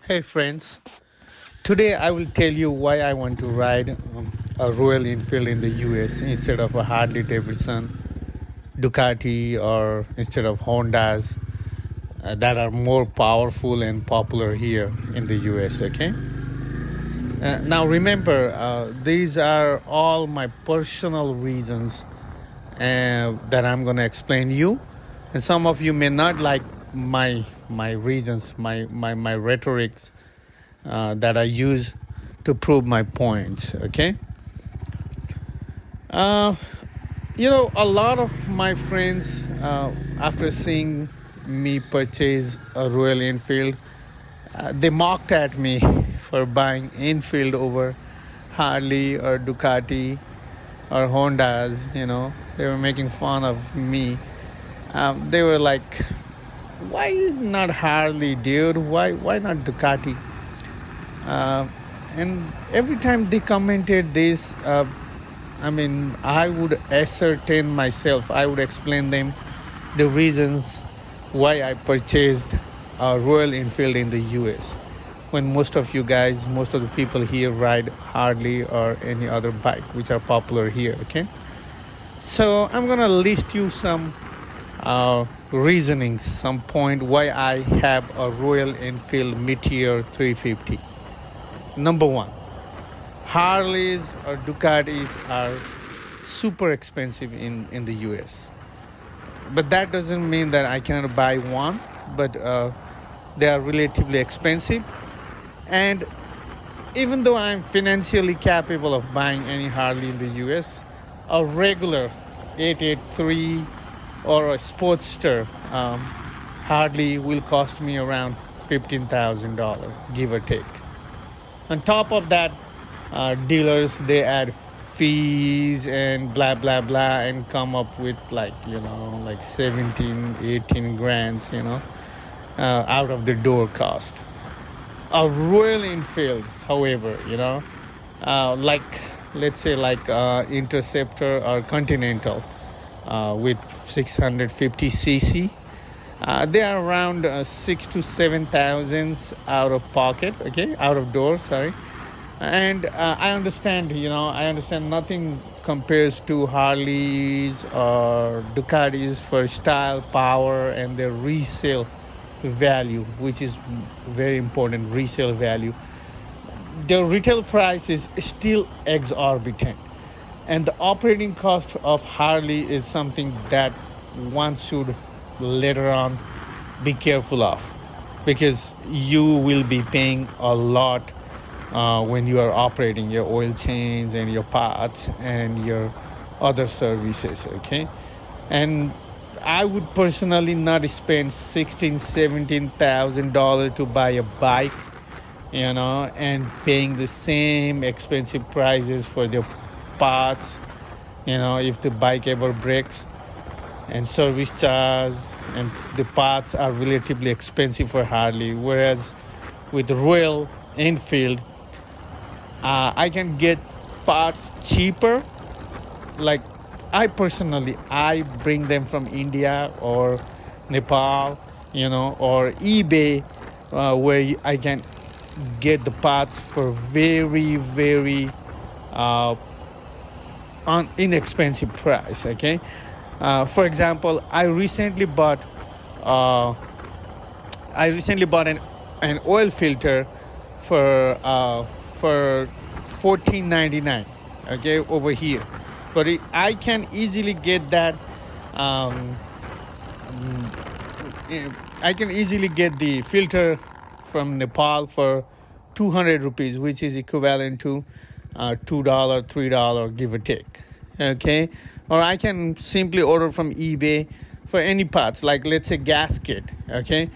Hey friends, today I will tell you why I want to ride a Royal Enfield in the US instead of a Harley Davidson, Ducati, or instead of Hondas that are more powerful and popular here in the US. Okay. Now remember, these are all my personal reasons that I'm gonna explain you, and some of you may not like my reasons, my rhetorics that I use to prove my points. Okay. Uh, a lot of my friends, after seeing me purchase a Royal Enfield, they mocked at me for buying Enfield over Harley or Ducati or Hondas. They were making fun of me. They were like, "Why not Harley, dude? Why not Ducati?" Uh, and every time they commented this, I would ascertain myself. I would explain them the reasons why I purchased a Royal Enfield in the US. When most of you guys, most of the people here ride Harley or any other bike which are popular here, okay? So I'm gonna list you some reasonings, some point why I have a Royal Enfield Meteor 350. Number one, Harleys or Ducatis are super expensive in the US. But that doesn't mean that I cannot buy one, but they are relatively expensive. And even though I'm financially capable of buying any Harley in the US, a regular 883 or a Sportster Harley will cost me around $15,000, give or take. On top of that, dealers, they add fees and blah blah blah and come up with like 17 18 grands, out of the door cost. A Royal Enfield, however, like let's say like Interceptor or Continental with 650 cc, they are around 6 to 7 thousand out of pocket, okay, out of doors, sorry. And I understand nothing compares to Harleys or Ducatis for style, power, and their resale value, which is very important. Resale value, the retail price is still exorbitant, and the operating cost of Harley is something that one should later on be careful of, because you will be paying a lot when you are operating your oil change and your parts and your other services, okay? And I would personally not spend $16,000-17,000 to buy a bike, and paying the same expensive prices for the parts, if the bike ever breaks, and service charge, and the parts are relatively expensive for Harley. Whereas with Royal Enfield, I can get parts cheaper. Like I bring them from India or Nepal, or eBay, where I can get the parts for very, very inexpensive price. Okay, for example, I recently bought an oil filter for $14.99, okay, over here. But I can easily get that. Um, I can easily get the filter from Nepal for 200 rupees, which is equivalent to $2, $3, give or take. Okay, or I can simply order from eBay for any parts, like let's say gasket, okay,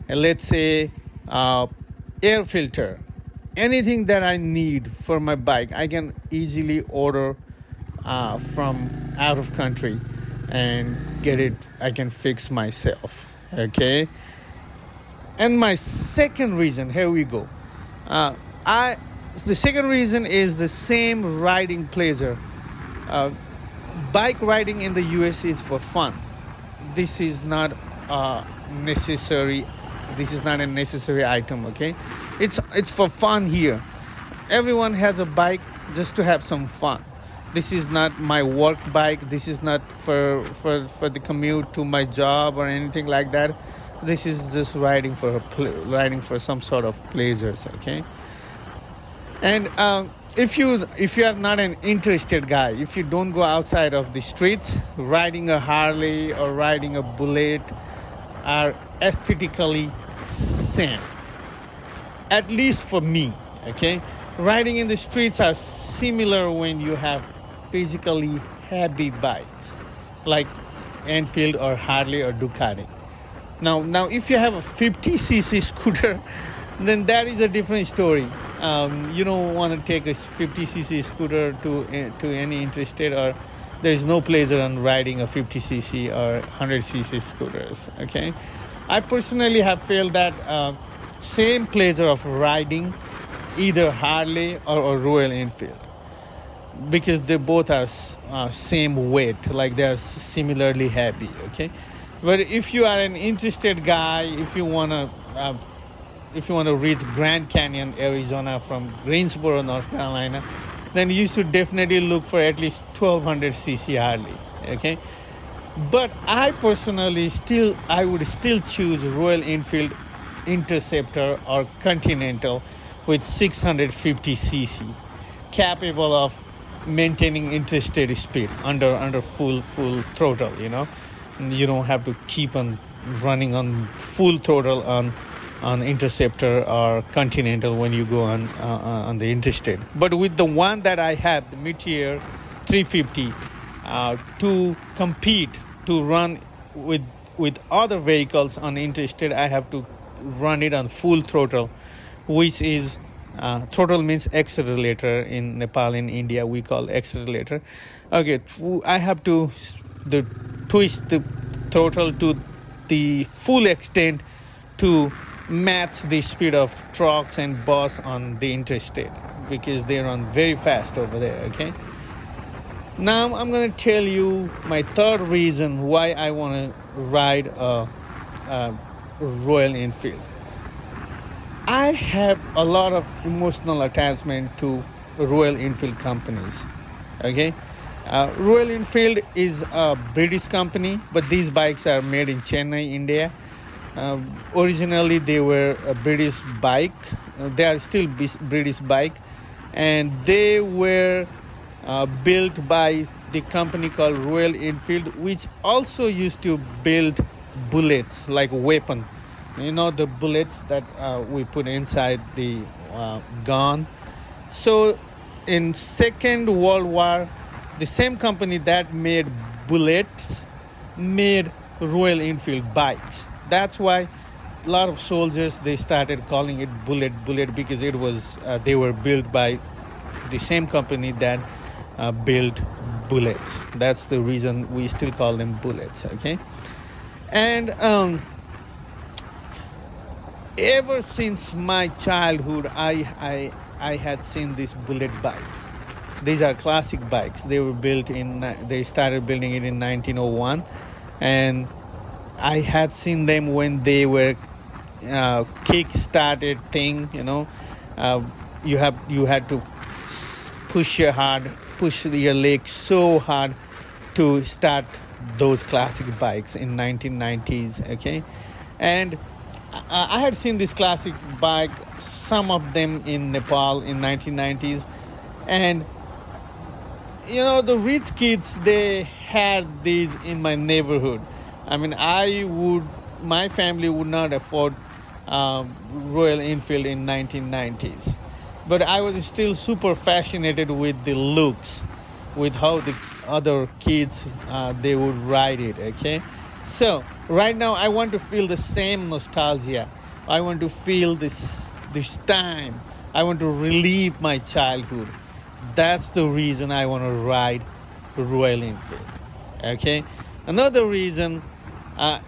and let's say air filter, anything that I need for my bike. I can easily order from out of country and get it. I can fix myself, okay. And my second reason, here we go. I The second reason is the same riding pleasure. Bike riding in the US is for fun. This is not necessary This is not a necessary item. Okay, it's for fun here. Everyone has a bike just to have some fun. This is not my work bike. This is not for the commute to my job or anything like that. This is just riding for some sort of pleasures. Okay, and if you are not an interested guy, if you don't go outside of the streets, riding a Harley or riding a Bullet are aesthetically same, at least for me. Okay, riding in the streets are similar when you have physically heavy bikes like Enfield or Harley or Ducati. Now, if you have a 50cc scooter, then that is a different story. You don't want to take a 50cc scooter to any interstate, or there is no pleasure on riding a 50cc or 100cc scooters. Okay, I personally have felt that same pleasure of riding either Harley or Royal Enfield, because they both are same weight, like they are similarly heavy. Okay, but if you are an interested guy, if you want to reach Grand Canyon, Arizona from Greensboro, North Carolina, then you should definitely look for at least 1200cc Harley. Okay, but I personally I would still choose Royal Enfield Interceptor or Continental with 650cc, capable of maintaining interstate speed under full throttle. You don't have to keep on running on full throttle on Interceptor or Continental when you go on the interstate. But with the one that I have, the Meteor 350, to compete, to run with other vehicles on interstate, I have to run it on full throttle, which is throttle means accelerator. In Nepal, in India, we call accelerator. Okay, I have to twist the throttle to the full extent to match the speed of trucks and bus on the interstate, because they run very fast over there. Okay, now I'm going to tell you my third reason why I want to ride a Royal Enfield. I have a lot of emotional attachment to Royal Enfield companies. Okay, Royal Enfield is a British company, but these bikes are made in Chennai, India. Originally, they were a British bike. They are still British bike, and they were built by the company called Royal Enfield, which also used to build bullets, like weapon. The bullets that we put inside the gun. So, in Second World War, the same company that made bullets made Royal Enfield bikes. That's why a lot of soldiers, they started calling it bullet, because it was they were built by the same company that built bullets. That's the reason we still call them bullets. Okay, and ever since my childhood, I had seen these bullet bikes. These are classic bikes. They started building it in 1901, and I had seen them when they were kick-started thing. You had to push your leg so hard to start those classic bikes in 1990s. Okay, and I had seen this classic bike, some of them in Nepal in 1990s, and the rich kids, they had these in my neighborhood. I mean, my family would not afford Royal Enfield in 1990s, but I was still super fascinated with the looks, with how the other kids they would ride it. Okay, so right now I want to feel the same nostalgia. I want to feel this time. I want to relive my childhood. That's the reason I want to ride Royal Enfield. Okay, another reason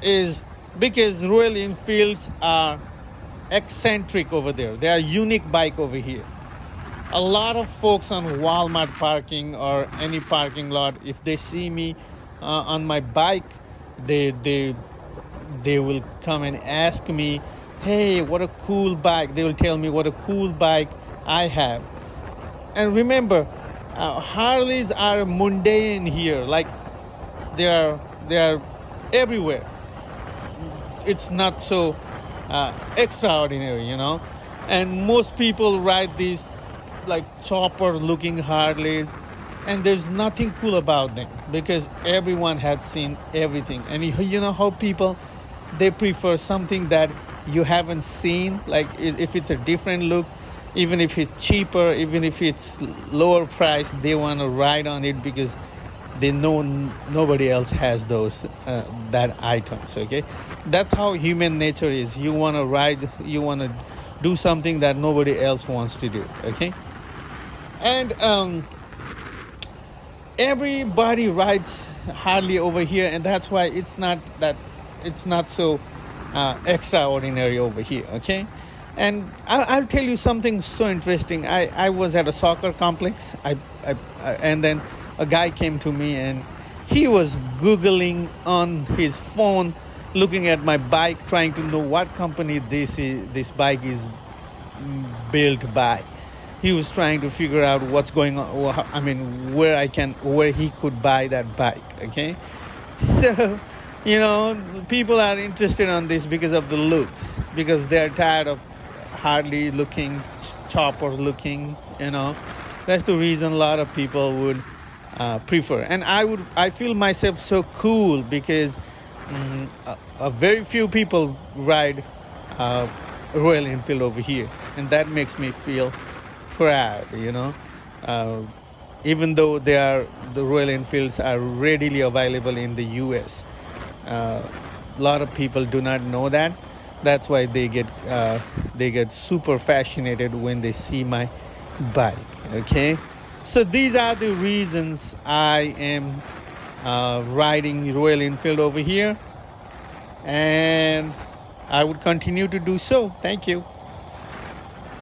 is because Royal Enfields are eccentric over there. They are unique bike over here. A lot of folks on Walmart parking or any parking lot, if they see me on my bike, they will come and ask me hey, what a cool bike. They will tell me what a cool bike I have. And remember, Harleys are mundane here. Like they are they are everywhere. It's not so extraordinary, you know. And most people ride these like chopper looking Harleys, and there's nothing cool about them because everyone has seen everything. And you know how people, they prefer something that you haven't seen, like if it's a different look, even if it's cheaper, even if it's lower price, they want to ride on it because they know nobody else has those that items. Okay, that's how human nature is. You want to ride, you want to do something that nobody else wants to do. Okay, and everybody rides Harley over here, and that's why it's not so extraordinary over here. Okay, and I'll tell you something so interesting. I was at a soccer complex. And then a guy came to me and he was googling on his phone, looking at my bike, trying to know what company this bike is built by. He was trying to figure out what's going on. I mean, where he could buy that bike. Okay, so you know, people are interested on this because of the looks, because they're tired of Harley looking, chopper looking. You know, that's the reason a lot of people would prefer. And I feel myself so cool because a very few people ride uh, Royal Enfield over here, and that makes me feel proud. You know, uh, even though the Royal Enfields are readily available in the U.S., a lot of people do not know that. That's why they get super fascinated when they see my bike. Okay, so these are the reasons I am riding Royal Enfield over here, and I would continue to do so. Thank you.